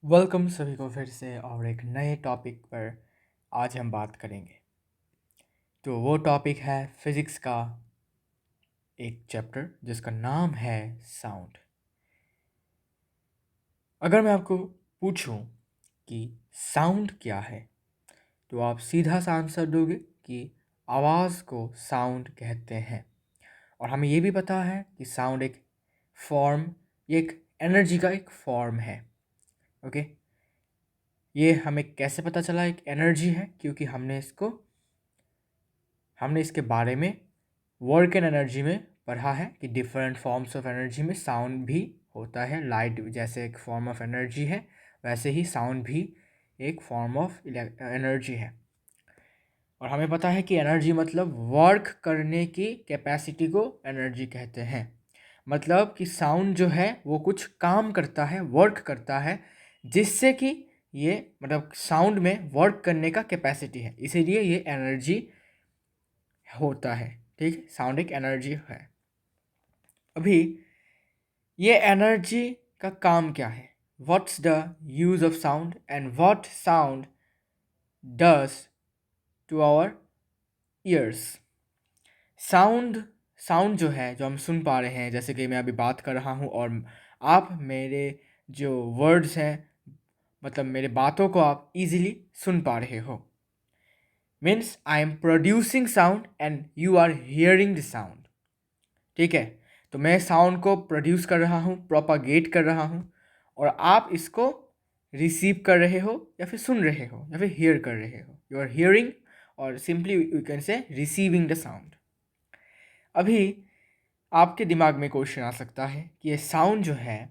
Welcome सभी को फिर से और एक नए टॉपिक पर आज हम बात करेंगे। तो वो टॉपिक है फिज़िक्स का एक चैप्टर जिसका नाम है साउंड। अगर मैं आपको पूछूं कि साउंड क्या है तो आप सीधा सा आंसर दोगे कि आवाज़ को साउंड कहते हैं। और हमें ये भी पता है कि साउंड एक फॉर्म, एक एनर्जी का एक फॉर्म है। ओके, ये हमें कैसे पता चला एक एनर्जी है? क्योंकि हमने इसके बारे में वर्क एंड एनर्जी में पढ़ा है कि डिफरेंट फॉर्म्स ऑफ एनर्जी में साउंड भी होता है। लाइट जैसे एक फॉर्म ऑफ एनर्जी है, वैसे ही साउंड भी एक फॉर्म ऑफ एनर्जी है। और हमें पता है कि एनर्जी मतलब वर्क करने की कैपेसिटी को एनर्जी कहते हैं। मतलब कि साउंड जो है वो कुछ काम करता है, वर्क करता है, जिससे कि ये मतलब साउंड में वर्क करने का कैपेसिटी है, इसीलिए ये एनर्जी होता है। ठीक है, साउंड एक एनर्जी है। अभी ये एनर्जी का काम क्या है? What's the use of sound and what sound does to our ears. Sound sound जो है, जो हम सुन पा रहे हैं, जैसे कि मैं अभी बात कर रहा हूँ और आप मेरे जो वर्ड्स हैं, मतलब मेरे बातों को आप इजीली सुन पा रहे हो, means I am producing sound and you are hearing the sound. ठीक है, तो मैं साउंड को प्रोड्यूस कर रहा हूँ, प्रोपागेट कर रहा हूँ, और आप इसको रिसीव कर रहे हो या फिर सुन रहे हो या फिर हियर कर रहे हो। यू आर हियरिंग और simply you can say receiving the sound. अभी आपके दिमाग में क्वेश्चन आ सकता है कि ये साउंड जो है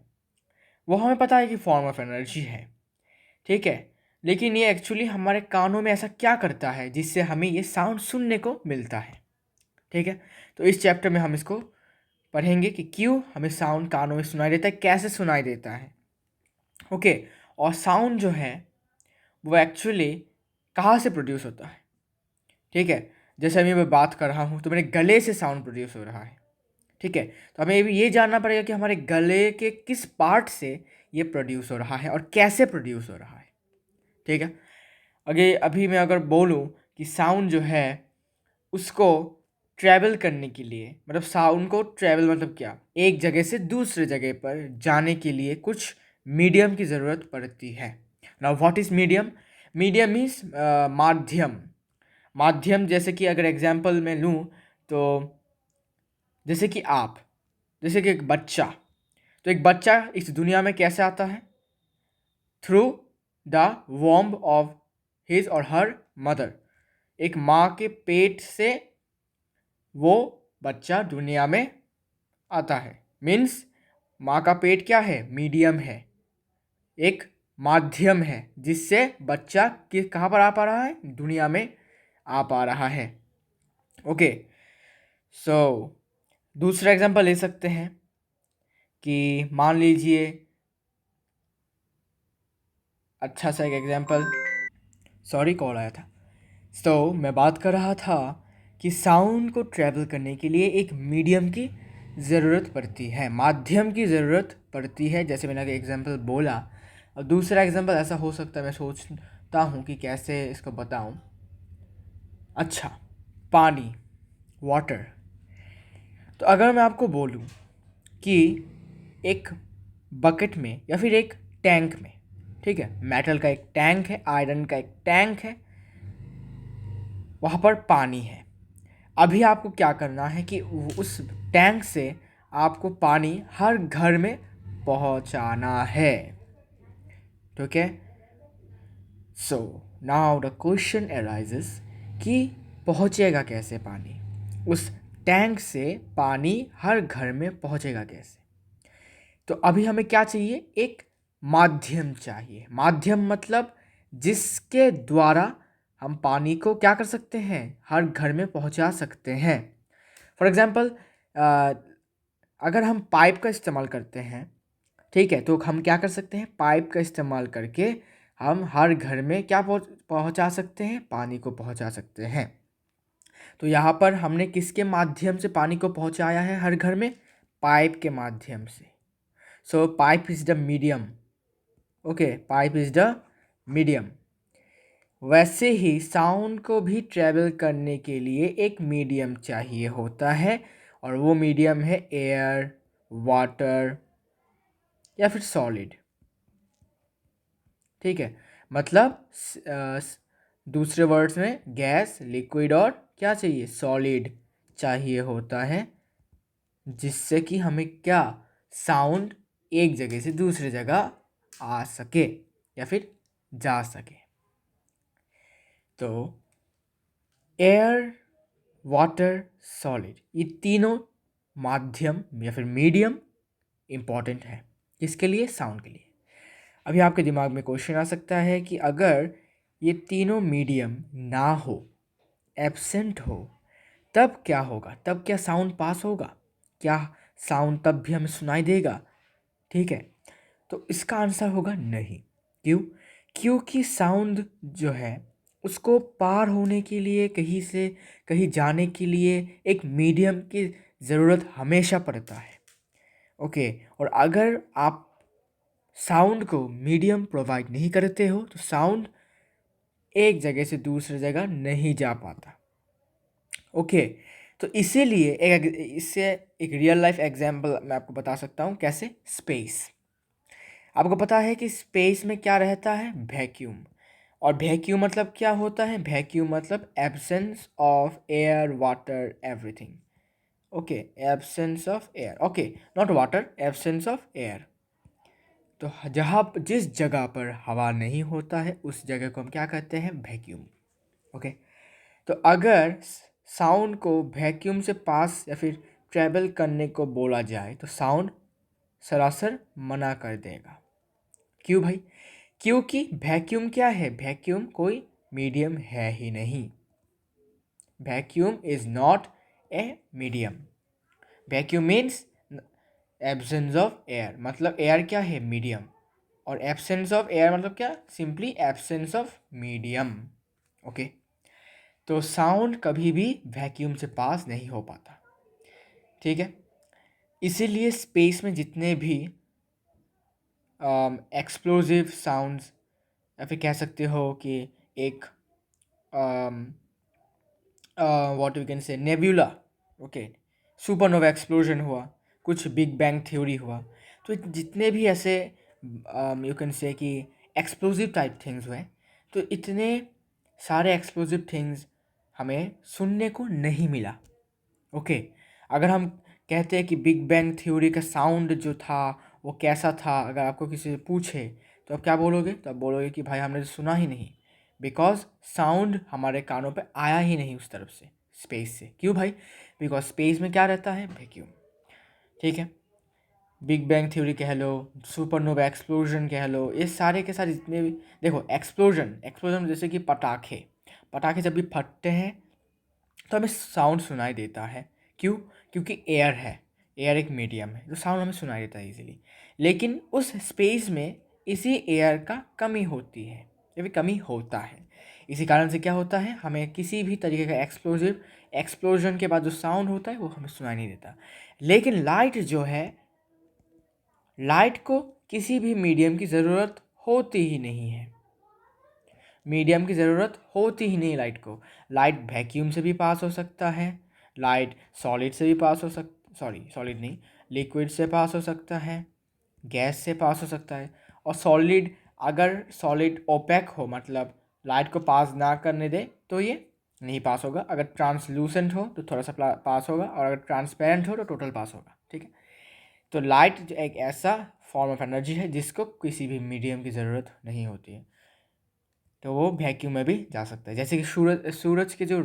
वो हमें पता है कि फॉर्म ऑफ एनर्जी है, ठीक है, लेकिन ये एक्चुअली हमारे कानों में ऐसा क्या करता है जिससे हमें ये साउंड सुनने को मिलता है? ठीक है, तो इस चैप्टर में हम इसको पढ़ेंगे कि क्यों हमें साउंड कानों में सुनाई देता है, कैसे सुनाई देता है। ओके, और साउंड जो है वो एक्चुअली कहाँ से प्रोड्यूस होता है? ठीक है, जैसे अभी मैं बात कर रहा हूँ तो मेरे गले से साउंड प्रोड्यूस हो रहा है। ठीक है, तो हमें ये जानना पड़ेगा कि हमारे गले के किस पार्ट से ये प्रोड्यूस हो रहा है और कैसे प्रोड्यूस हो रहा है। ठीक है, अभी मैं अगर बोलूँ कि साउंड जो है उसको ट्रैवल करने के लिए, मतलब साउंड को ट्रैवल मतलब क्या, एक जगह से दूसरे जगह पर जाने के लिए कुछ मीडियम की ज़रूरत पड़ती है। Now what is medium? Medium means माध्यम। माध्यम जैसे कि अगर एग्जांपल मैं लूँ तो जैसे कि जैसे कि एक बच्चा, तो एक बच्चा इस दुनिया में कैसे आता है? Through the womb of his और हर मदर। एक माँ के पेट से वो बच्चा दुनिया में आता है। मीन्स माँ का पेट क्या है? मीडियम है, एक माध्यम है जिससे बच्चा कहाँ पर आ पा रहा है? दुनिया में आ पा रहा है। ओके, सो दूसरा एग्जांपल ले सकते हैं कि मान लीजिए, अच्छा सा एक एग्जांपल, सॉरी कॉल आया था। मैं बात कर रहा था कि साउंड को ट्रैवल करने के लिए एक मीडियम की ज़रूरत पड़ती है, माध्यम की ज़रूरत पड़ती है, जैसे मैंने एग्जांपल बोला। और दूसरा एग्जांपल ऐसा हो सकता है, मैं सोचता हूँ कि कैसे इसको बताऊँ। अच्छा, पानी, वाटर। तो अगर मैं आपको बोलूँ कि एक बकेट में या फिर एक टैंक में, ठीक है, मेटल का एक टैंक है, आयरन का एक टैंक है, वहाँ पर पानी है। अभी आपको क्या करना है कि उस टैंक से आपको पानी हर घर में पहुँचाना है। ठीक है, so now the question arises कि पहुँचेगा कैसे पानी? उस टैंक से पानी हर घर में पहुँचेगा कैसे? तो अभी हमें क्या चाहिए? एक माध्यम चाहिए। माध्यम मतलब जिसके द्वारा हम पानी को क्या कर सकते हैं? हर घर में पहुंचा सकते हैं। फॉर एग्जांपल, अगर हम पाइप का इस्तेमाल करते हैं, ठीक है, तो हम क्या कर सकते हैं? पाइप का इस्तेमाल करके हम हर घर में क्या पहुंचा सकते हैं? पानी को पहुंचा सकते हैं। तो यहाँ पर हमने किसके माध्यम से पानी को पहुंचाया है हर घर में? पाइप के माध्यम से। So pipe is the medium. Okay, pipe is the medium. वैसे ही साउंड को भी ट्रेवल करने के लिए एक मीडियम चाहिए होता है, और वो मीडियम है एयर, वाटर या फिर सॉलिड। ठीक है, मतलब दूसरे वर्ड्स में गैस, लिक्विड और क्या चाहिए, सॉलिड चाहिए होता है, जिससे कि हमें क्या, साउंड एक जगह से दूसरी जगह आ सके या फिर जा सके। तो एयर, वाटर, सॉलिड, ये तीनों माध्यम या फिर मीडियम इम्पॉर्टेंट है। किसके लिए, साउंड के लिए। अभी आपके दिमाग में क्वेश्चन आ सकता है कि अगर ये तीनों मीडियम ना हो, एब्सेंट हो, तब क्या होगा, तब क्या साउंड पास होगा, क्या साउंड तब भी हमें सुनाई देगा। ठीक है, तो इसका आंसर होगा नहीं। क्यों? क्योंकि साउंड जो है उसको पार होने के लिए, कहीं से कहीं जाने के लिए एक मीडियम की ज़रूरत हमेशा पड़ता है। ओके, और अगर आप साउंड को मीडियम प्रोवाइड नहीं करते हो तो साउंड एक जगह से दूसरी जगह नहीं जा पाता। ओके, तो इसीलिए इससे एक रियल लाइफ एग्जांपल मैं आपको बता सकता हूँ। कैसे? स्पेस। आपको पता है कि स्पेस में क्या रहता है, वैक्यूम। और वैक्यूम मतलब क्या होता है, वैक्यूम मतलब absence of air, water, everything. Okay, absence of air, okay, not water, absence of air. तो जहाँ जिस जगह पर हवा नहीं होता है उस जगह को हम क्या कहते हैं, वैक्यूम। ओके, तो अगर साउंड को वैक्यूम से पास या फिर ट्रैवल करने को बोला जाए तो साउंड सरासर मना कर देगा। क्यों भाई? क्योंकि वैक्यूम क्या है, वैक्यूम कोई मीडियम है ही नहीं। Vacuum is not a medium. Vacuum means absence of air, मतलब एयर क्या है, मीडियम, और एब्सेंस ऑफ एयर मतलब क्या, simply absence of medium. Okay, तो साउंड कभी भी वैक्यूम से पास नहीं हो पाता। ठीक है, इसीलिए स्पेस में जितने भी एक्सप्लोजिव साउंड्स, या फिर कह सकते हो कि एक what we can say nebula, okay, supernova explosion हुआ, कुछ बिग बैंग थ्योरी हुआ, तो जितने भी ऐसे यू कैन से कि एक्सप्लोजिव टाइप थिंग्स हुए, तो इतने सारे एक्सप्लोजिव थिंग्स हमें सुनने को नहीं मिला। ओके, अगर हम कहते हैं कि बिग बैंग थ्योरी का साउंड जो था वो कैसा था, अगर आपको किसी से पूछे तो आप क्या बोलोगे, तो आप बोलोगे कि भाई हमने तो सुना ही नहीं, बिकॉज साउंड हमारे कानों पे आया ही नहीं उस तरफ से, स्पेस से। क्यों भाई? बिकॉज स्पेस में क्या रहता है, वैक्यूम। ठीक है, बिग बैंग थ्योरी कह लो, सुपरनोवा एक्सप्लोजन कह लो, ये सारे के सारे जितने भी, देखो एक्सप्लोजन, एक्सप्लोजन जैसे कि पटाखे, पटाखे जब भी फटते हैं तो हमें साउंड सुनाई देता है। क्यों? क्योंकि एयर है, एयर एक मीडियम है, तो साउंड हमें सुनाई देता है इजीली। लेकिन उस स्पेस में इसी एयर का कमी होती है या फिर कमी होता है। इसी कारण से क्या होता है, हमें किसी भी तरीके का एक्सप्लोजन के बाद जो साउंड होता है वो हमें सुनाई नहीं देता। लेकिन लाइट जो है, लाइट को किसी भी मीडियम की ज़रूरत होती ही नहीं है, मीडियम की ज़रूरत होती ही नहीं लाइट को। लाइट वैक्यूम से भी पास हो सकता है, लाइट सॉलिड से भी पास हो सॉलिड नहीं, लिक्विड से पास हो सकता है, गैस से पास हो सकता है। और सॉलिड, अगर सॉलिड ओपेक हो, मतलब लाइट को पास ना करने दे, तो ये नहीं पास होगा। अगर ट्रांसलूसेंट हो तो थोड़ा सा पास होगा, और अगर ट्रांसपेरेंट हो तो टोटल पास होगा। ठीक है, तो लाइट एक ऐसा फॉर्म ऑफ एनर्जी है जिसको किसी भी मीडियम की ज़रूरत नहीं होती है, तो वो वैक्यूम में भी जा सकता है। जैसे कि सूरज के जो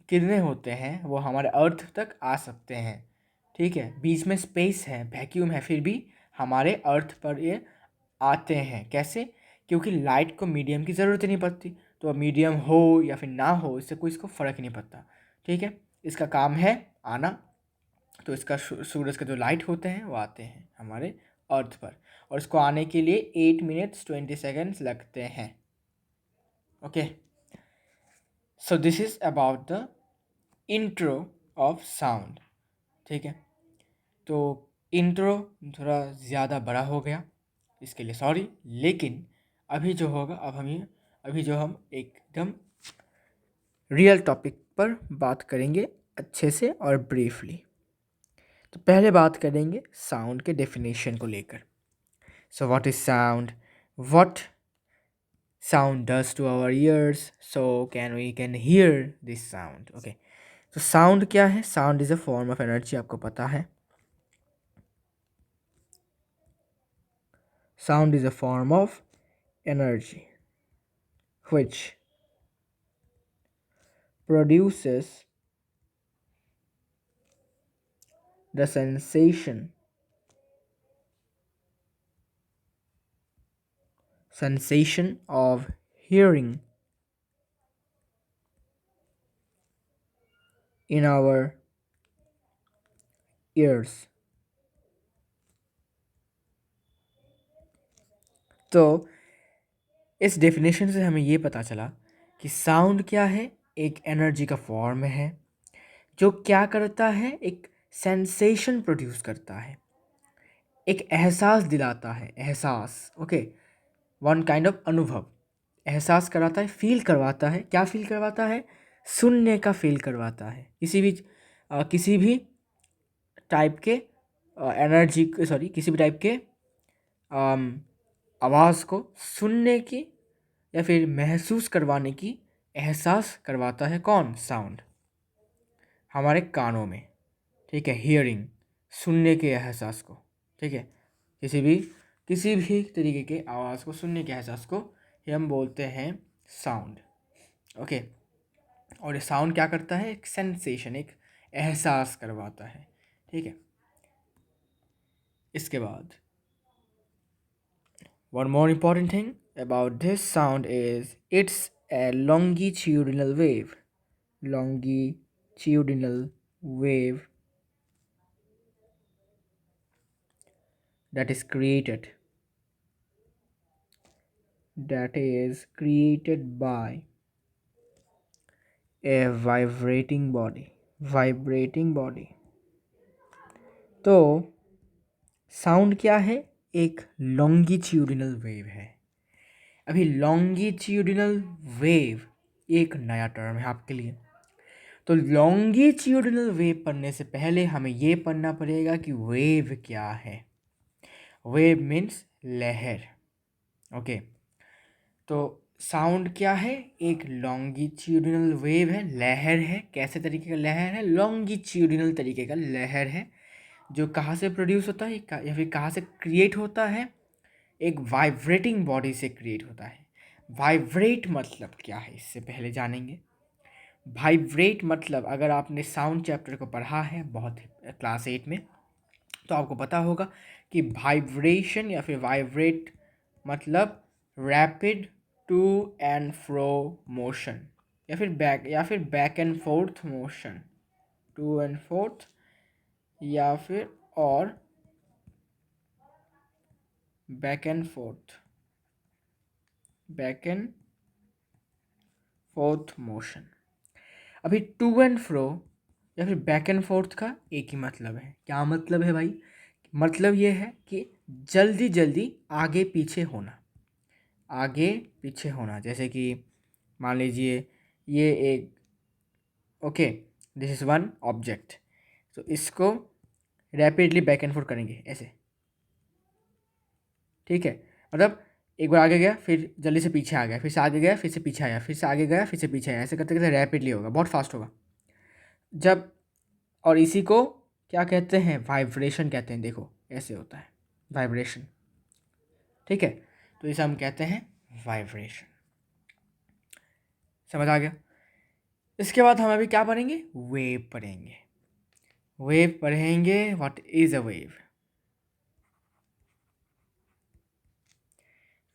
किरणें होते हैं वो हमारे अर्थ तक आ सकते हैं। ठीक है, बीच में स्पेस है, वैक्यूम है, फिर भी हमारे अर्थ पर ये आते हैं। कैसे? क्योंकि लाइट को मीडियम की ज़रूरत ही नहीं पड़ती, तो मीडियम हो या फिर ना हो इससे कोई इसको फ़र्क ही नहीं पड़ता। ठीक है, इसका काम है आना, तो इसका सूरज के जो लाइट होते हैं वो आते हैं हमारे अर्थ पर, और इसको आने के लिए 8 मिनट्स 20 सेकेंड्स लगते हैं। Okay, so this is about the intro of sound. ठीक है, तो इंट्रो थोड़ा ज़्यादा बड़ा हो गया, इसके लिए सॉरी। लेकिन अभी जो होगा, अभी जो हम एकदम रियल टॉपिक पर बात करेंगे अच्छे से और ब्रीफली। तो पहले बात करेंगे साउंड के डेफिनेशन को लेकर। So what is sound, what sound does to our ears, so can hear this sound. Okay, तो साउंड क्या है? Sound is a form of energy, आपको पता है। Sound is a form of energy which produces the sensation of hearing in our ears. तो इस definition से हमें ये पता चला कि साउंड क्या है? एक एनर्जी का फॉर्म है जो क्या करता है? एक सेंसेशन प्रोड्यूस करता है, एक एहसास दिलाता है। एहसास, ओके, वन काइंड ऑफ अनुभव। एहसास कराता है, फील करवाता है। क्या फील करवाता है? सुनने का फील करवाता है। किसी भी टाइप के एनर्जी, सॉरी, किसी भी टाइप के आवाज़ को सुनने की या फिर महसूस करवाने की एहसास करवाता है। कौन? साउंड, हमारे कानों में। ठीक है, हियरिंग, सुनने के एहसास को। ठीक है, किसी भी तरीके के आवाज़ को सुनने के एहसास को ही हम बोलते हैं साउंड। ओके, और ये साउंड क्या करता है? एक सेंसेशन, एक एहसास करवाता है। ठीक है, इसके बाद one more important thing about this sound is it's a longitudinal wave. Longitudinal wave that is created by a vibrating body. तो साउंड क्या है? एक लॉन्गिट्यूडिनल वेव है। अभी लॉन्गिट्यूडिनल वेव एक नया टर्म है आपके लिए। तो लॉन्गिट्यूडिनल वेव पढ़ने से पहले हमें ये पढ़ना पड़ेगा कि वेव क्या है। वेव मीन्स लहर। ओके, तो साउंड क्या है? एक लॉन्गिट्यूडिनल वेव है, लहर है। कैसे तरीके का लहर है? लॉन्गिट्यूडिनल तरीके का लहर है, जो कहाँ से प्रोड्यूस होता है या फिर कहाँ से क्रिएट होता है? एक वाइब्रेटिंग बॉडी से क्रिएट होता है। वाइब्रेट मतलब क्या है, इससे पहले जानेंगे। वाइब्रेट मतलब, अगर आपने साउंड चैप्टर को पढ़ा है बहुत क्लास 8 में, तो आपको पता होगा कि वाइब्रेशन या फिर वाइब्रेट मतलब rapid to and fro motion, या फिर back and forth motion. To and forth या फिर और बैक एंड फोर्थ मोशन। अभी टू एंड फ्रो या फिर बैक एंड फोर्थ का एक ही मतलब है। क्या मतलब है भाई? मतलब ये है कि जल्दी जल्दी आगे पीछे होना। आगे पीछे होना, जैसे कि मान लीजिए ये एक, okay, this is one object, तो इसको रैपिडली बैक एंड फोर्थ करेंगे ऐसे। ठीक है, मतलब एक बार आगे गया, फिर जल्दी से पीछे आ गया, फिर से आगे गया, फिर से पीछे आया, फिर से आगे गया, फिर से पीछे आया। ऐसे करते करते रैपिडली होगा, बहुत फास्ट होगा जब। और इसी को क्या कहते हैं? वाइब्रेशन कहते हैं। देखो ऐसे होता है वाइब्रेशन। ठीक है, तो इसे हम कहते हैं वाइब्रेशन। समझ आ गया? इसके बाद हम अभी क्या पढ़ेंगे? वेव पढ़ेंगे। वेव पढ़ेंगे। What is a wave?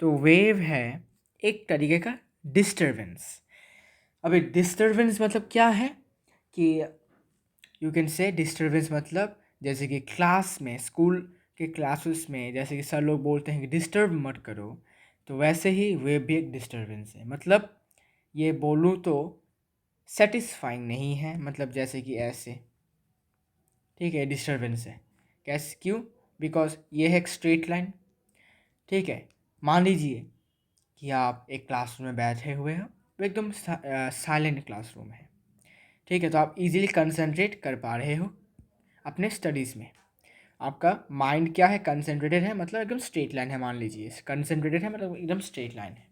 तो वेव है एक तरीके का डिस्टरबेंस। अभी डिस्टरबेंस मतलब क्या है कि यू कैन से डिस्टरबेंस मतलब, जैसे कि क्लास में, स्कूल के क्लासेस में, जैसे कि सर लोग बोलते हैं कि डिस्टर्ब मत करो, तो वैसे ही वेव भी एक डिस्टरबेंस है। मतलब ये बोलूँ तो सेटिस्फाइंग नहीं है, मतलब जैसे कि ऐसे। ठीक है, डिस्टरबेंस है। कैसे? क्यों? बिकॉज ये है एक स्ट्रेट लाइन, ठीक है, मान लीजिए कि आप एक क्लासरूम में बैठे हुए हो, वो एकदम साइलेंट क्लासरूम है। ठीक है, तो आप इजीली कंसंट्रेट कर पा रहे हो अपने स्टडीज़ में। आपका माइंड क्या है, कंसंट्रेटेड है, मतलब एकदम स्ट्रेट लाइन है। मान लीजिए कंसंट्रेटेड है मतलब एकदम स्ट्रेट लाइन है।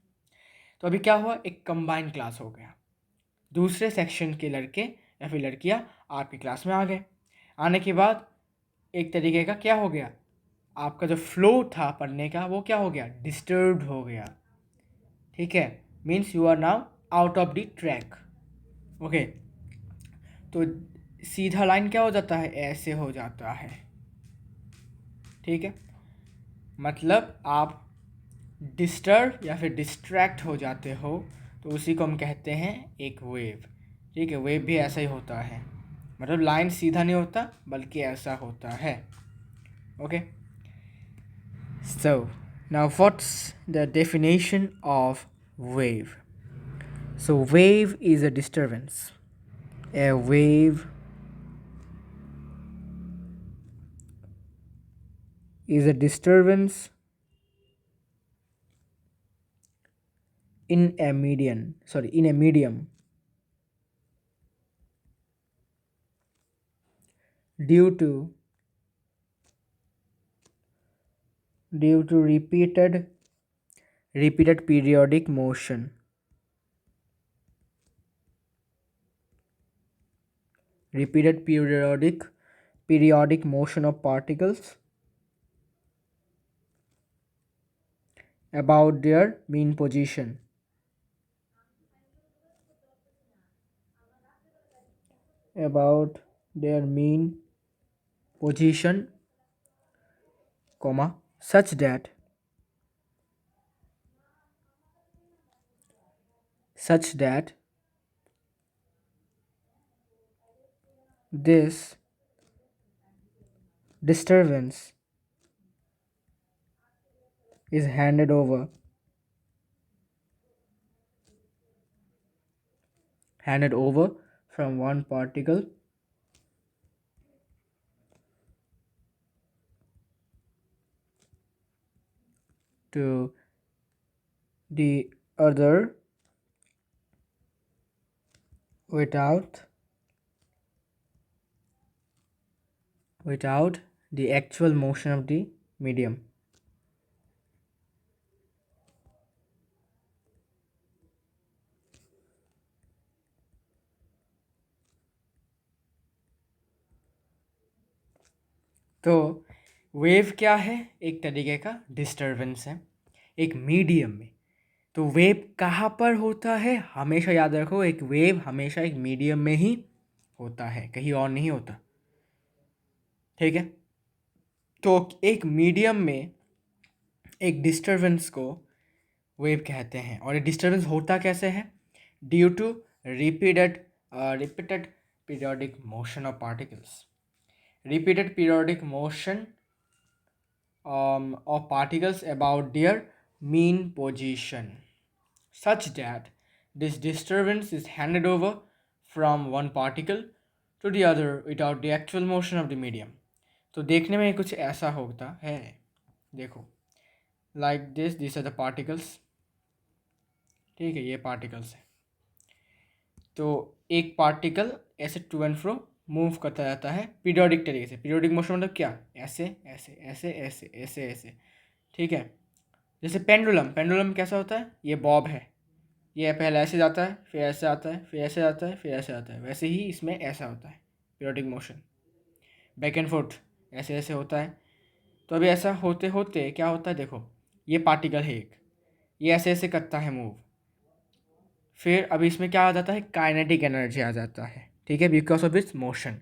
तो अभी क्या हुआ, एक कंबाइंड क्लास हो गया। दूसरे सेक्शन के लड़के या फिर लड़कियां आपकी क्लास में आ गए। आने के बाद एक तरीके का क्या हो गया, आपका जो फ्लो था पढ़ने का वो क्या हो गया, डिस्टर्ब हो गया। ठीक है, means you are now out of the track. Okay, तो सीधा लाइन क्या हो जाता है, ऐसे हो जाता है। ठीक है, मतलब आप डिस्टर्ब या फिर डिस्ट्रैक्ट हो जाते हो, तो उसी को हम कहते हैं एक वेव। ठीक है, वेव भी ऐसा ही होता है, मतलब लाइन सीधा नहीं होता बल्कि ऐसा होता है। Okay, so now what's the definition of wave? So wave is a disturbance. A wave is a disturbance in a medium due to repeated periodic motion. Repeated periodic motion of particles about their mean position. About their mean position, comma, such that this disturbance is handed over from one particle to the other without the actual motion of the medium. तो wave क्या है, एक तरीके का disturbance है एक medium में। तो वेव कहाँ पर होता है, हमेशा याद रखो, एक वेव हमेशा एक मीडियम में ही होता है, कहीं और नहीं होता। ठीक है, तो एक मीडियम में एक डिस्टरबेंस को वेव कहते हैं। और ये डिस्टरबेंस होता कैसे है, due to repeated periodic motion of particles. Repeated periodic motion of particles about their mean position, such that this disturbance is handed over from one particle to the other without the actual motion of the medium. तो देखने में कुछ ऐसा होता है, देखो, like these are the particles। ठीक है, ये पार्टिकल्स है। तो एक पार्टिकल ऐसे टू एंड फ्रो मूव करता जाता है पीरियोडिक तरीके से। पीरियोडिक मोशन मतलब क्या, ऐसे ऐसे ऐसे ऐसे ऐसे ऐसे। ठीक है, जैसे पेंडुलम कैसा होता है, ये बॉब है, ये पहले ऐसे जाता है, फिर ऐसे आता है, फिर ऐसे आता है, फिर ऐसे आता है। वैसे ही इसमें ऐसा होता है periodic motion, back and fourth ऐसे ऐसे होता है। तो अभी ऐसा होते होते क्या होता है, देखो, ये पार्टिकल है एक, ये ऐसे ऐसे करता है मूव, फिर अभी इसमें क्या आ जाता है, काइनेटिक एनर्जी आ जाता है। ठीक है, बिकॉज ऑफ इट्स मोशन।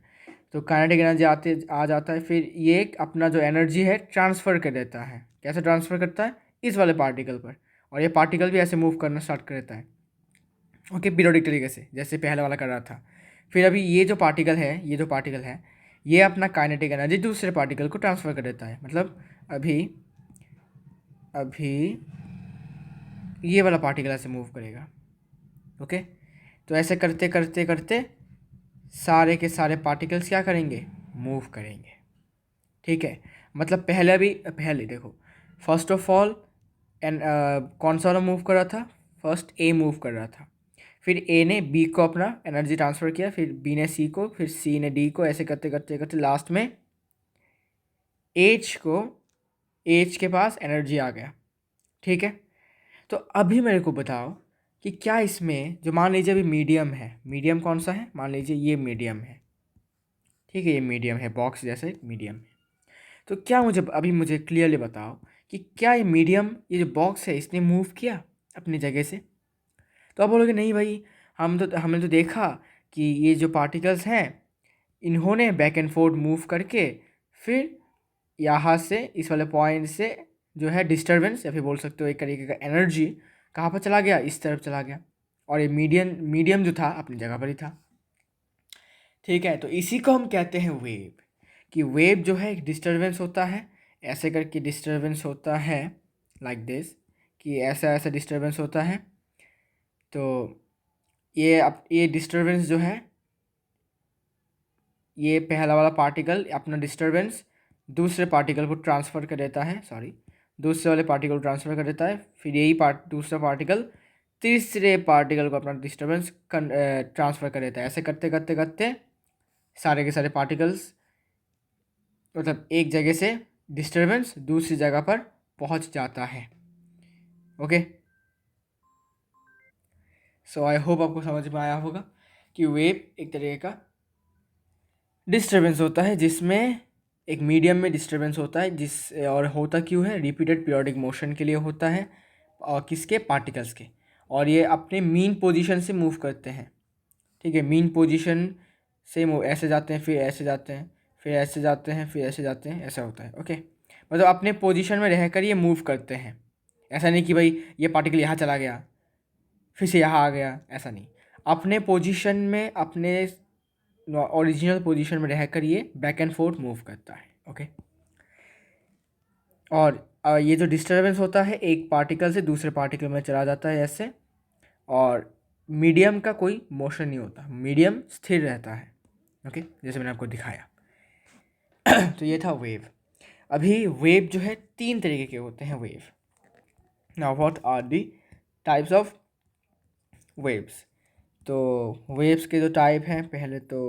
तो काइनेटिक एनर्जी आ जाता है, फिर ये अपना जो एनर्जी है ट्रांसफ़र कर देता है। कैसे ट्रांसफ़र करता है, इस वाले पार्टिकल पर, और ये पार्टिकल भी ऐसे मूव करना स्टार्ट कर देता है। ओके, पीरियोडिक तरीके से जैसे पहले वाला कर रहा था। फिर अभी ये जो पार्टिकल है ये अपना काइनेटिक एनर्जी दूसरे पार्टिकल को ट्रांसफ़र कर देता है। मतलब अभी ये वाला पार्टिकल ऐसे मूव करेगा। ओके, तो ऐसे करते करते करते सारे के सारे पार्टिकल्स क्या करेंगे, मूव करेंगे। ठीक है, मतलब पहले देखो, फर्स्ट ऑफ ऑल एन कौन सा वाला मूव कर रहा था? फर्स्ट ए मूव कर रहा था, फिर ए ने बी को अपना एनर्जी ट्रांसफ़र किया, फिर बी ने सी को, फिर सी ने डी को, ऐसे करते करते करते लास्ट में एच के पास एनर्जी आ गया। ठीक है, तो अभी मेरे को बताओ कि क्या इसमें जो मान लीजिए अभी मीडियम है, मीडियम कौन सा है? मान लीजिए ये मीडियम है। ठीक है, ये मीडियम है, बॉक्स जैसे एक मीडियम है। तो क्या मुझे क्लियरली बताओ कि क्या ये मीडियम, ये जो बॉक्स है, इसने मूव किया अपनी जगह से? तो आप बोलोगे नहीं भाई, हमने तो देखा कि ये जो पार्टिकल्स हैं इन्होंने बैक एंड फोर्थ मूव करके फिर यहाँ से इस वाले पॉइंट से जो है डिस्टरबेंस या फिर बोल सकते हो एक तरीके का एनर्जी कहाँ पर चला गया? इस तरफ चला गया, और ये मीडियम जो था अपनी जगह पर ही था। ठीक है, तो इसी को हम कहते हैं वेव। कि वेव जो है एक डिस्टरबेंस होता है, ऐसे करके डिस्टरबेंस होता है, लाइक दिस, कि ऐसा ऐसा डिस्टरबेंस होता है। तो ये डिस्टरबेंस जो है, ये पहला वाला पार्टिकल अपना डिस्टरबेंस दूसरे पार्टिकल को ट्रांसफ़र कर देता है, दूसरे वाले पार्टिकल को ट्रांसफ़र कर देता है, फिर यही दूसरा पार्टिकल तीसरे पार्टिकल को अपना डिस्टरबेंस ट्रांसफ़र कर देता है। ऐसे करते करते करते सारे के सारे पार्टिकल्स, मतलब एक जगह से डिस्टरबेंस दूसरी जगह पर पहुंच जाता है। ओके, सो आई होप आपको समझ में आया होगा कि वेव एक तरीके का डिस्टरबेंस होता है, जिसमें एक मीडियम में डिस्टरबेंस होता है, और होता क्यों है? रिपीटेड पीरियोडिक मोशन के लिए होता है, और किसके? पार्टिकल्स के। और ये अपने मीन पोजीशन से मूव करते हैं। ठीक है, मीन पोजीशन से मूव, ऐसे जाते हैं, फिर ऐसे जाते हैं, फिर ऐसे जाते हैं, फिर ऐसे जाते हैं, ऐसा होता है। ओके, मतलब अपने पोजीशन में रहकर ये मूव करते हैं। ऐसा नहीं कि भाई ये पार्टिकल यहाँ चला गया फिर से यहाँ आ गया, ऐसा नहीं। अपने पोजीशन में, अपने ओरिजिनल पोजीशन में रहकर ये बैक एंड फोर्थ मूव करता है। ओके, और ये जो डिस्टरबेंस होता है एक पार्टिकल से दूसरे पार्टिकल में चला जाता है ऐसे, और मीडियम का कोई मोशन नहीं होता, मीडियम स्थिर रहता है। ओके, जैसे मैंने आपको दिखाया। तो ये था वेव। अभी वेव जो है तीन तरीके के होते हैं wave. Now what are the types of waves? तो वेव्स के जो टाइप हैं, पहले तो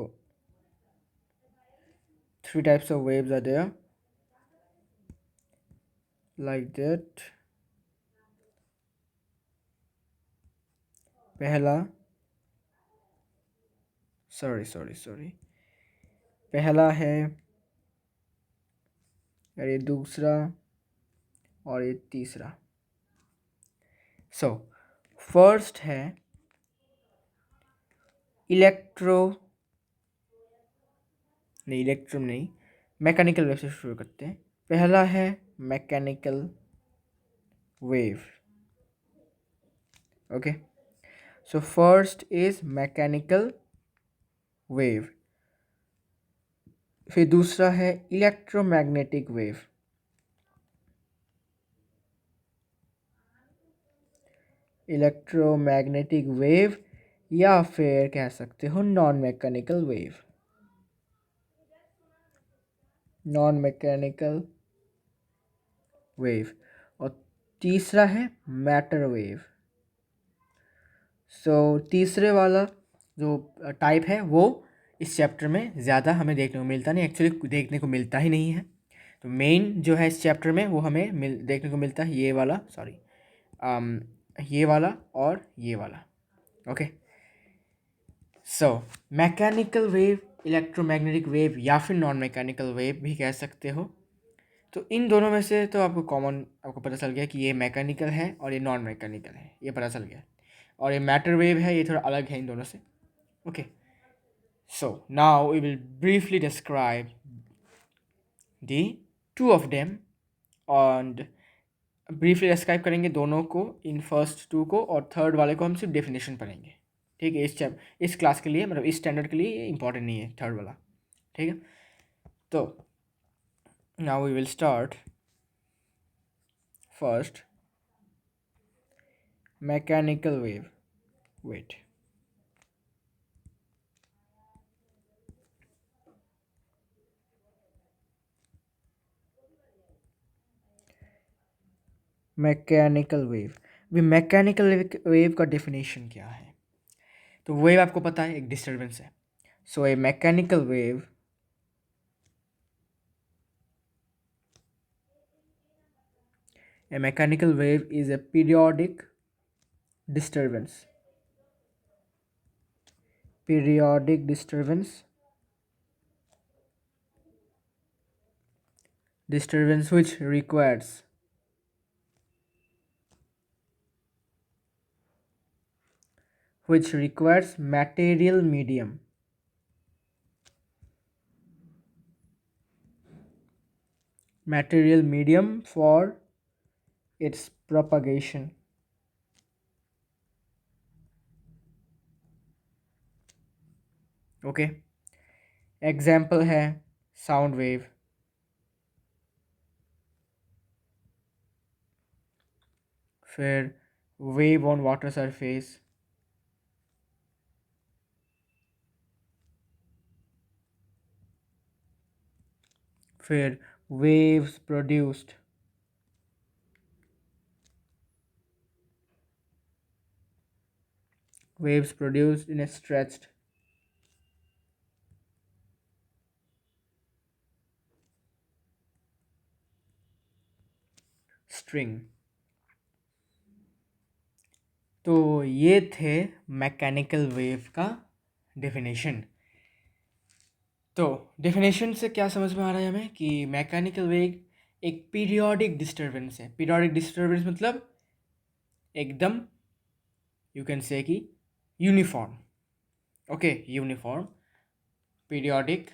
3 types of waves are there, like that. पहला, सॉरी, पहला है, और ये दूसरा, और ये तीसरा। सो फर्स्ट है इलेक्ट्रो नहीं, मैकेनिकल वेव से शुरू करते हैं। पहला है mechanical wave. Okay, so first is mechanical wave. फिर दूसरा है इलेक्ट्रोमैग्नेटिक वेव। इलेक्ट्रोमैग्नेटिक वेव, या फिर कह सकते हो non mechanical wave. Non mechanical wave. और तीसरा है मैटर वेव। सो तीसरे वाला जो टाइप है वो इस चैप्टर में ज़्यादा हमें देखने को मिलता नहीं, एक्चुअली देखने को मिलता ही नहीं है। तो मेन जो है इस चैप्टर में वो हमें देखने को मिलता है ये वाला, ये वाला और ये वाला। Okay, so mechanical wave, electromagnetic wave, या फिर नॉन मैकेनिकल वेव भी कह सकते हो। तो इन दोनों में से तो आपको पता चल गया कि ये मैकेनिकल है और ये नॉन मैकेनिकल है, ये पता चल गया। और ये मैटर वेव है, ये थोड़ा अलग है इन दोनों से। Okay, so now we will briefly describe the two of them, and briefly describe करेंगे दोनों को, इन फर्स्ट टू को, और थर्ड वाले को हम सिर्फ डेफिनेशन पढ़ेंगे। ठीक है, इस क्लास के लिए, मतलब इस स्टैंडर्ड के लिए इंपॉर्टेंट नहीं है थर्ड वाला। ठीक है, तो now we will start first mechanical wave. Wait, mechanical wave. अभी मैकेनिकल वेव का डेफिनेशन क्या है? तो वेव आपको पता है एक डिस्टर्बेंस है। सो a mechanical wave is a disturbance periodic disturbance which requires material medium for its propagation. Okay, example है साउंड वेव, फिर वेव ऑन वाटर सरफेस, फिर waves produced in a stretched string. तो ये थे मैकेनिकल वेव का definition. तो definition से क्या समझ में आ रहा है हमें कि मैकेनिकल वेव एक पीरियोडिक डिस्टर्बेंस है। पीरियोडिक डिस्टर्बेंस मतलब एकदम यू कैन से कि यूनिफॉर्म। ओके, यूनिफॉर्म पीरियोडिक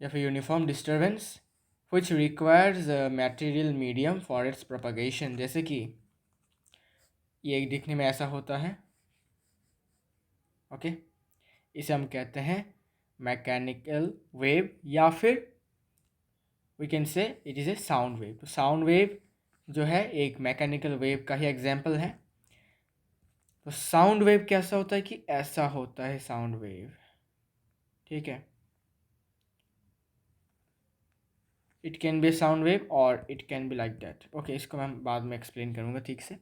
या फिर uniform disturbance which requires a material medium for its propagation। जैसे कि ये एक दिखने में ऐसा होता है। ओके, इसे हम कहते हैं मैकेनिकल वेव या फिर we can say it is a sound wave. तो साउंड वेव जो है एक मैकेनिकल वेव का ही एग्जाम्पल है। तो साउंड वेव कैसा होता है कि ऐसा होता है साउंड वेव, ठीक है। It can be sound wave और it can be like that. Okay, इसको मैं बाद में एक्सप्लेन करूँगा ठीक से।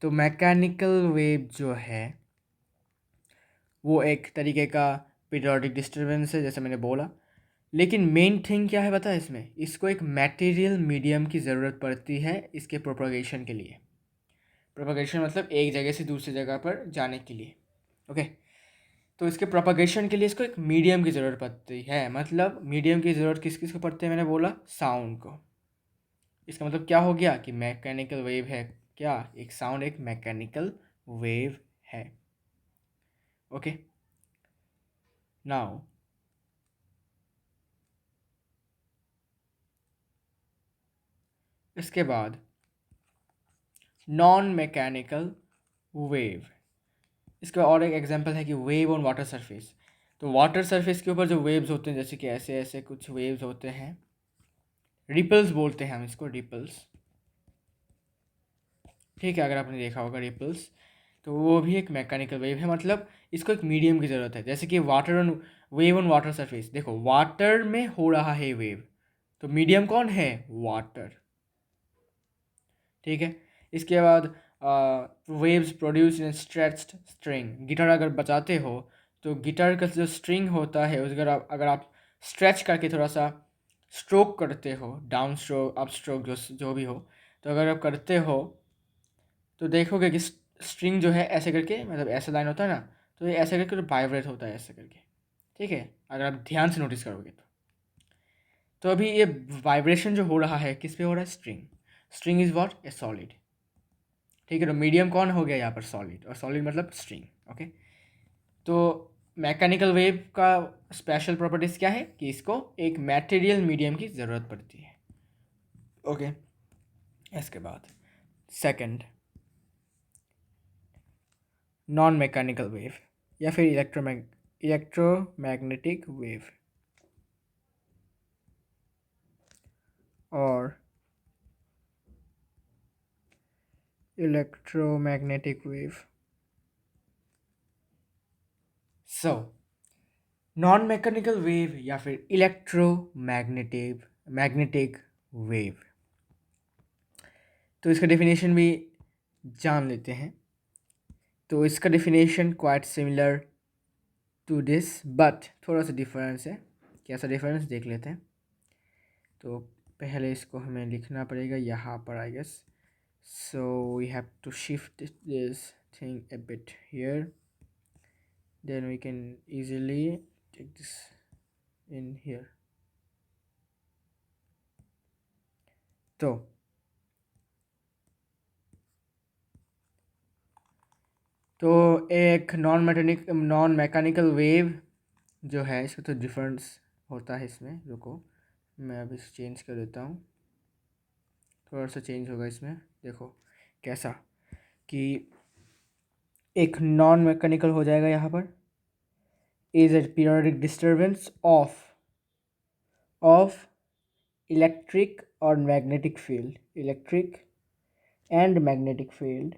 तो मैकेनिकल वेव जो है वो एक तरीके का पीरियोडिक डिस्टर्बेंस है जैसे मैंने बोला, लेकिन मेन थिंग क्या है पता है इसमें, इसको एक मटेरियल मीडियम की ज़रूरत पड़ती है इसके प्रोपगेशन के लिए। प्रोपगेशन मतलब एक जगह से दूसरी जगह पर जाने के लिए। ओके, तो इसके प्रोपगेशन के लिए इसको एक मीडियम की ज़रूरत पड़ती है। मतलब मीडियम की ज़रूरत किस किस को पड़ती है, मैंने बोला साउंड को। इसका मतलब क्या हो गया कि मैकेनिकल वेव है क्या, एक साउंड एक मैकेनिकल वेव है। ओके, नाउ इसके बाद नॉन मैकेनिकल वेव। इसका और एक एग्जांपल है कि वेव ऑन वाटर सरफेस। तो वाटर सरफेस के ऊपर जो वेव्स होते हैं जैसे कि ऐसे ऐसे कुछ वेव्स होते हैं, रिपल्स बोलते हैं हम इसको, रिपल्स, ठीक है। अगर आपने देखा होगा रिपल्स, तो वो भी एक मैकेनिकल वेव है। मतलब इसको एक मीडियम की ज़रूरत है। जैसे कि water on wave on water surface, देखो वाटर में हो रहा है वेव, तो मीडियम कौन है, वाटर, ठीक है। इसके बाद waves produce in stretched string. Guitar अगर बजाते हो तो गिटार का जो स्ट्रिंग होता है उसका अगर आप स्ट्रेच करके थोड़ा सा स्ट्रोक करते हो, डाउन स्ट्रोक अप स्ट्रोक जो भी हो, तो अगर आप करते हो तो देखोगे कि स्ट्रिंग जो है ऐसे करके, मतलब ऐसा लाइन होता है ना, तो ये ऐसे करके वाइब्रेट होता है ऐसे करके, ठीक है। अगर आप ध्यान से नोटिस करोगे तो अभी ये वाइब्रेशन जो हो रहा है किस पे हो रहा है, string. String is what, A solid, ठीक है। तो मीडियम कौन हो गया यहाँ पर, सॉलिड, और सॉलिड मतलब स्ट्रिंग। ओके, तो मैकेनिकल वेव का स्पेशल प्रॉपर्टीज़ क्या है कि इसको एक मटेरियल मीडियम की ज़रूरत पड़ती है। ओके, इसके बाद सेकंड नॉन मैकेनिकल वेव या फिर इलेक्ट्रोमैग्नेटिक वेव और electromagnetic wave. So non mechanical wave या फिर इलेक्ट्रोमैग्नेटिक मैग्नेटिक वेव, तो इसका डेफिनेशन भी जान लेते हैं। तो इसका definition quite similar to this, but थोड़ा सा डिफरेंस है। कैसा डिफरेंस देख लेते हैं। तो पहले इसको हमें लिखना पड़ेगा यहाँ पर, I guess. So we have to shift this thing a bit here, then we can easily take this in here. तो एक नॉन मैकेनिकल वेव जो है, इसका तो डिफरेंस होता है इसमें। रुको, मैं अभी चेंज कर देता हूँ। थोड़ा सा चेंज होगा इसमें। देखो कैसा कि एक नॉन मैकेनिकल हो जाएगा यहाँ पर, is a periodic disturbance of electric और magnetic field, electric and magnetic field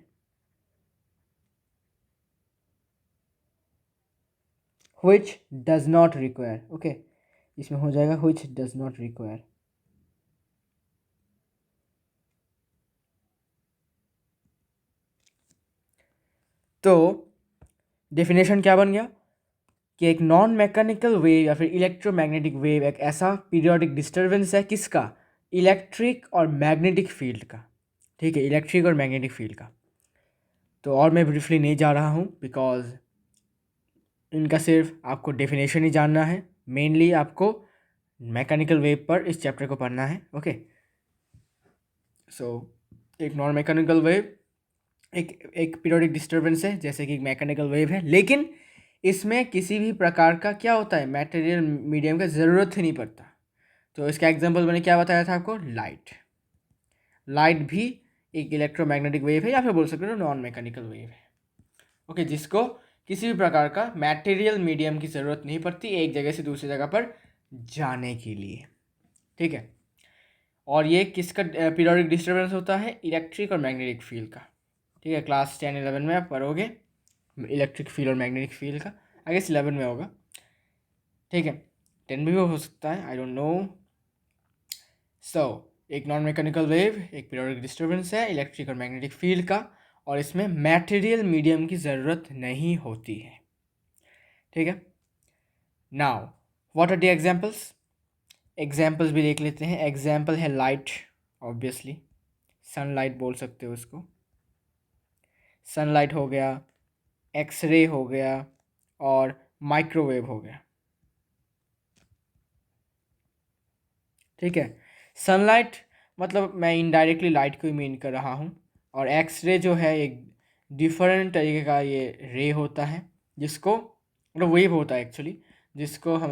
which does not require, okay, इसमें हो जाएगा which does not require। तो डेफिनेशन क्या बन गया कि एक नॉन मैकेनिकल वेव या फिर इलेक्ट्रोमैग्नेटिक वेव एक ऐसा पीरियोडिक डिस्टर्बेंस है, किसका? इलेक्ट्रिक और मैग्नेटिक फील्ड का। ठीक है, इलेक्ट्रिक और मैग्नेटिक फील्ड का। तो और मैं ब्रीफली नहीं जा रहा हूँ, बिकॉज इनका सिर्फ आपको डेफिनेशन ही जानना है। मेनली आपको मैकेनिकल वेव पर इस चैप्टर को पढ़ना है। ओके, सो एक नॉन मैकेनिकल वेव एक पीरियोडिक डिस्टर्बेंस है, जैसे कि मैकेनिकल वेव है, लेकिन इसमें किसी भी प्रकार का क्या होता है, मटेरियल मीडियम का ज़रूरत ही नहीं पड़ता। तो इसका एग्जांपल मैंने क्या बताया था आपको, लाइट भी एक इलेक्ट्रोमैग्नेटिक वेव है, या फिर बोल सकते हो नॉन मैकेनिकल वेव है। ओके, जिसको किसी भी प्रकार का मटेरियल मीडियम की ज़रूरत नहीं पड़ती एक जगह से दूसरी जगह पर जाने के लिए। ठीक है, और ये किसका पीरियोडिक डिस्टर्बेंस होता है? इलेक्ट्रिक और मैग्नेटिक फील्ड का। ठीक है, क्लास 10-11 में आप पढ़ोगे इलेक्ट्रिक फील्ड और मैग्नेटिक फील्ड का, आई गेस 11 में होगा। ठीक है, 10 भी हो सकता है, आई डोंट नो। सो एक नॉन मैकेनिकल वेव एक पीरियोडिक डिस्टर्बेंस है इलेक्ट्रिक और मैग्नेटिक फील्ड का, और इसमें मटेरियल मीडियम की ज़रूरत नहीं होती है। ठीक है, now what are the examples? Examples भी देख लेते हैं। एग्जांपल है लाइट, ऑब्वियसली सनलाइट बोल सकते हो उसको। सनलाइट हो गया, एक्सरे हो गया, और माइक्रोवेव हो गया। ठीक है, सनलाइट मतलब मैं इनडायरेक्टली लाइट को ही मीन कर रहा हूँ, और एक्सरे जो है एक डिफरेंट तरीके का ये रे होता है, जिसको मतलब वेव होता है एक्चुअली, जिसको हम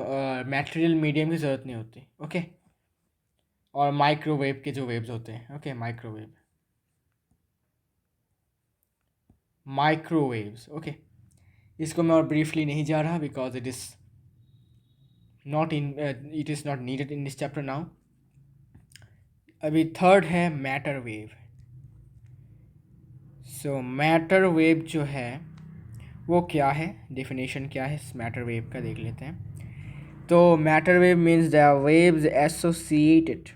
मटेरियल मीडियम की ज़रूरत नहीं होती। ओके, और माइक्रोवेव के जो वेव्स होते हैं, ओके, माइक्रोवेव्स। ओके, इसको मैं और ब्रीफली नहीं जा रहा, because it is not needed in this chapter now. अभी थर्ड है मैटर वेव। सो मैटर वेव जो है वो क्या है, डेफिनेशन क्या है इस मैटर वेव का, देख लेते हैं। तो matter wave means the waves associated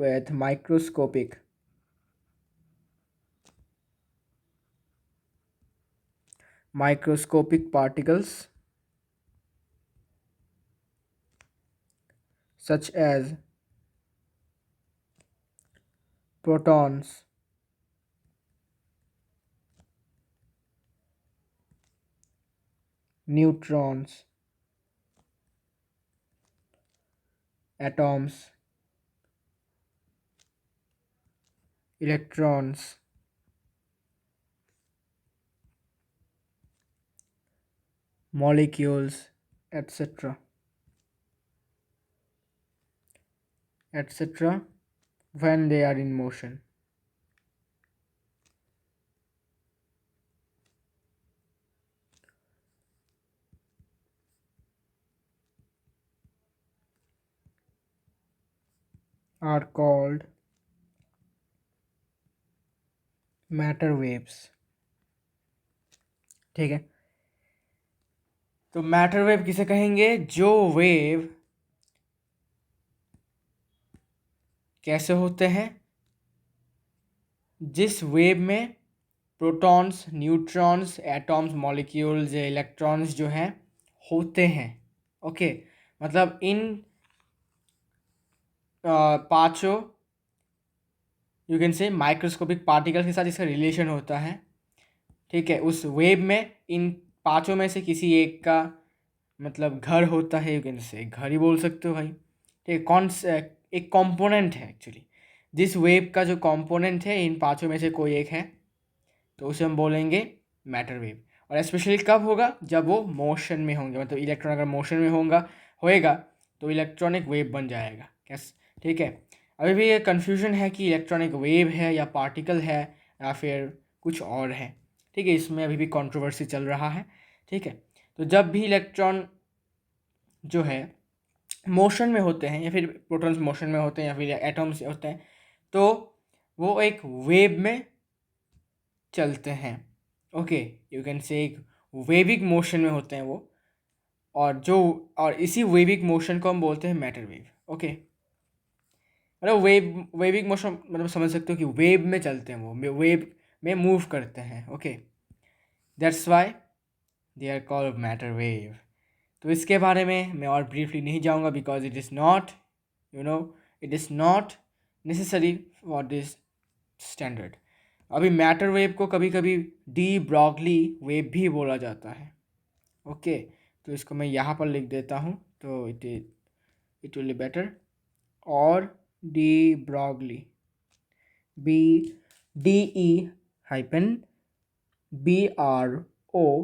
with microscopic particles such as protons, neutrons, atoms, electrons, molecules, etc. etc. when they are in motion. Are called matter waves। ठीक है, तो मैटर वेव किसे कहेंगे? जो वेव कैसे होते हैं? जिस वेव में protons, neutrons, atoms, molecules, electrons जो हैं होते हैं। ओके, मतलब इन पांचों you can say microscopic particle के साथ इसका रिलेशन होता है। ठीक है, उस वेव में इन पांचों में से किसी एक का मतलब घर होता है, यू कैन से घर ही बोल सकते हो भाई। ठीक है, कौन एक कंपोनेंट है एक्चुअली। जिस वेव का जो कंपोनेंट है इन पांचों में से कोई एक है, तो उसे हम बोलेंगे मैटर वेव। और स्पेशली कब होगा? जब वो मोशन में होंगे, मतलब इलेक्ट्रॉन अगर मोशन में होएगा तो इलेक्ट्रॉनिक वेव बन जाएगा। कैसे? ठीक है, अभी भी ये कन्फ्यूजन है कि इलेक्ट्रॉनिक वेव है या पार्टिकल है या फिर कुछ और है। ठीक है, इसमें अभी भी कंट्रोवर्सी चल रहा है। ठीक है, तो जब भी इलेक्ट्रॉन जो है मोशन में होते हैं या फिर प्रोटॉन्स मोशन में होते हैं या फिर एटम्स होते हैं, तो वो एक वेव में चलते हैं। ओके, यू कैन से एक वेविक मोशन में होते हैं वो, और इसी वेविक मोशन को हम बोलते हैं मैटर वेव। ओके, मतलब वेविक मोशन मतलब समझ सकते हो कि वेव में चलते हैं, वो वेव में मूव करते हैं। Okay, that's why they are called matter wave. तो इसके बारे में मैं और ब्रीफली नहीं जाऊंगा because it is not you know it is not necessary for this standard. अभी मैटर वेव को कभी कभी डी ब्रॉगली वेव भी बोला जाता है। ओके, तो इसको मैं यहाँ पर लिख देता हूँ, तो इट विल बी बेटर। और de Broglie, BDE BROGLIE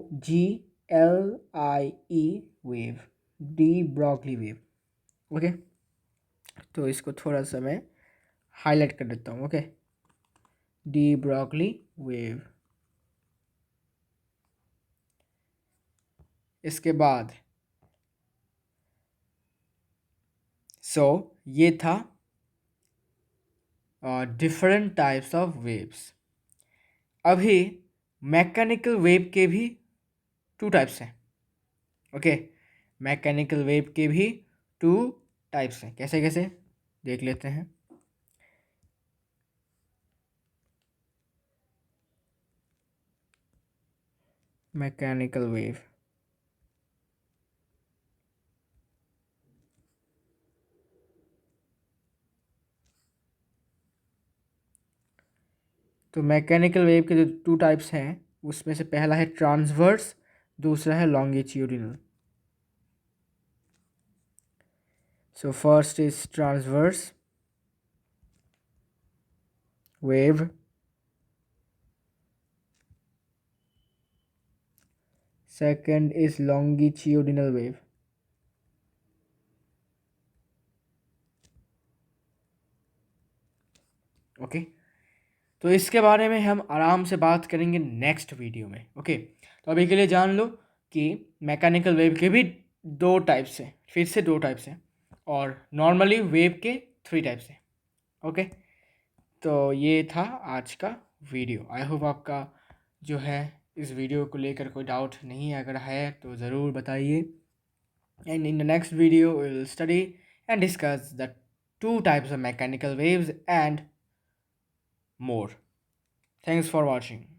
wave, de Broglie wave. Okay, तो इसको थोड़ा सा मैं हाईलाइट कर देता हूँ। Okay, de Broglie wave. इसके बाद ये था डिफरेंट टाइप्स ऑफ वेव्स। अभी मैकेनिकल वेव के भी टू टाइप्स हैं। ओके, मैकेनिकल वेव के भी टू टाइप्स हैं। कैसे कैसे देख लेते हैं। मैकेनिकल वेव, तो मैकेनिकल वेव के जो टू टाइप्स हैं उसमें से पहला है ट्रांसवर्स, दूसरा है longitudinal. So first is transverse wave, second is longitudinal wave। Okay, तो इसके बारे में हम आराम से बात करेंगे नेक्स्ट वीडियो में। ओके, तो अभी के लिए जान लो कि मैकेनिकल वेव के भी दो टाइप्स हैं, फिर से दो टाइप्स हैं, और नॉर्मली वेव के थ्री टाइप्स हैं। ओके, तो ये था आज का वीडियो। आई होप आपका जो है इस वीडियो को लेकर कोई डाउट नहीं है, अगर है तो ज़रूर बताइए। And in the next video we will study and discuss the two types of mechanical waves and more. Thanks for watching.